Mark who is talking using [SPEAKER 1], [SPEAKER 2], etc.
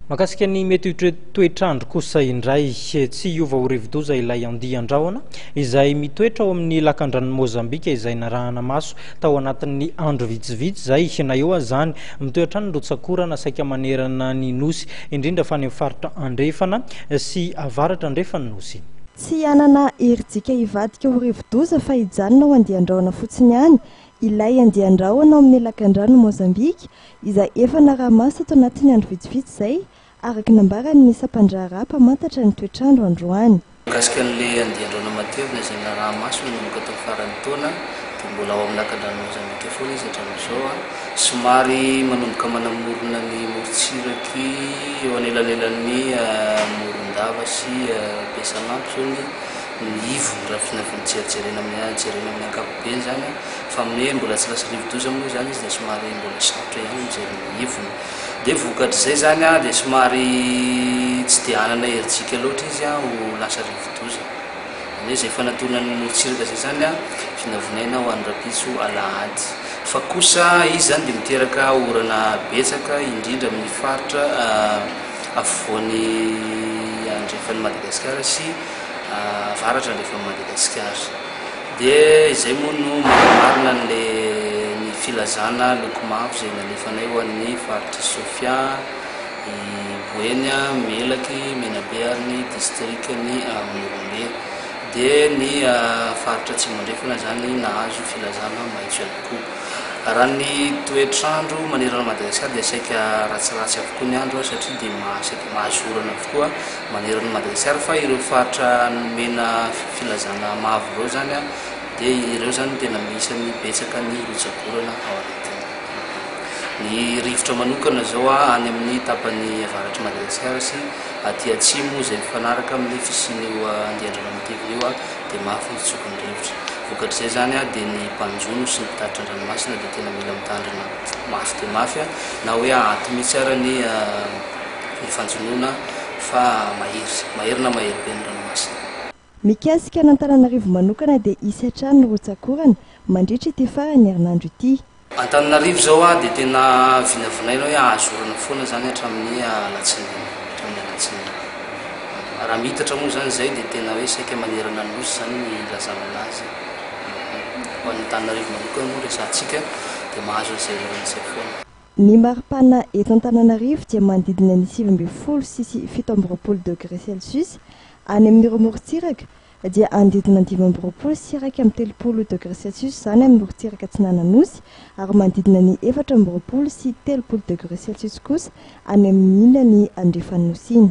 [SPEAKER 1] Makasika ny mety toetrandro kosa indray tsy hiova ho rivo-doza ilay andian-drahona izay mitoetra ao amin'ny Lakan-dranon'i Mozambika izay naraha-maso tao anatin'ny andro vitsivitsy izay na eo azany mitoetra ny rotsak'orana saika manerana ny Nosy indrindra fa any amin'ny faritra andrefana sy avaratra andrefana Nosy.
[SPEAKER 2] Tsy anana heritsika hivadika ho rivo-doza fa hijanona ao andian-drahona fotsiny ihany ilay andian-drahona ao amin'ny Lakan-dranon'i Mozambika izay efa naraha-maso tao anatin'ny andro vitsivitsy izay araka nambarany ny sampandraharaha mpamantatra ny toetrandro androany.
[SPEAKER 3] Mikasika an'ilay andian-drahona Meteo izay naraha-maso nanomboka tao faran'ny taona dia mbola ao amin'ny Lakan-dranon'i Mozambika foana izy hatramin'izao somary manomboka manamorona ny morontsiraky eo anelanelan'ny morondava sy besanampo zao ny ivo raha finavinjerijerena amin'ny ankapobeny zany fa amin'ny mbola tsy lasa rivo-doza moa zany izy dia somary mbola sarotra ihany mijery ny ivony. Dia vokatr'izay zany dia somary tsy dia anana heritsika loatra izy ho lasa rivo-doza. Izay fanatonan'ny morontsiraka zay zany finavinaina ho andrapitso alahady. Fa kosa izy zany dia miteraka orana betsaka indrindra amin'ny faritra afovoan'ny andrefan'ny Madagasikara sy avaratra andrefan'ny Madagasikara. Dia izay moa no marina ny filazana loko mavo izay nalefanay ho an'ny faritra Sofia, Boeny, Melaky, Menabe ary ny distrikany Morombe. Dia ny faritra Atsimo andrefana zany nahazo filazana maitso ihany koa. Raha ny toetrandro manerana Madagasikara dia saika ratsiratsy avokoa ny andro satria dia saika mahazo orana avokoa manerana Madagasikara fa ireo faritra mena filazana mavo ireo zany dia ireo zany tena misy ny betsaka ny rotsak'orana ao anatiny. Ny rivotra manokana zao any amin'ny tapany avaratra Madagasikara sy aty atsimo izay mifanaraka amin'ny fisian'io andian-drahona Meteo io dia mafy ny tsokon'ny rivotra. Vokatr'izay zany dia ny mpanjono sy ny mpitatitra an-dranomasina dia tena mila mitandrina mafy dia mafy na hoe ato mihitsy ara ny fanjonoana fa mahery na mahery be ny ranomasina.
[SPEAKER 2] Mikasika n'Antananarivo manokana dia isy hatrany ny rotsak'orana mandritra ity farany herinandro ity.
[SPEAKER 3] Antananarivo zao dia tena vinavinaina hoe ahazo orana foana zany hatramin'ny alatsinainy. Raha mitatra moa zany izay dia tena hoe saika manerana ny Nosy zany ny lazana anazy. Ho an'ny Antananarivo manokana moa resantsika dia mahazo an'izay oran'izay foana.
[SPEAKER 2] Ny maripana eto Antananarivo dia manodidina ny 7 sy 17 degré Celsius, any amin'ireo morontsiraka dia andidina 9 sy 1 degré Celsius zany amin'ny morontsiraka atsinana Nosy ary manodidina ny 4 sy 30 degré Celsius kosa any amin'ny ny andrefan'ny Nosy.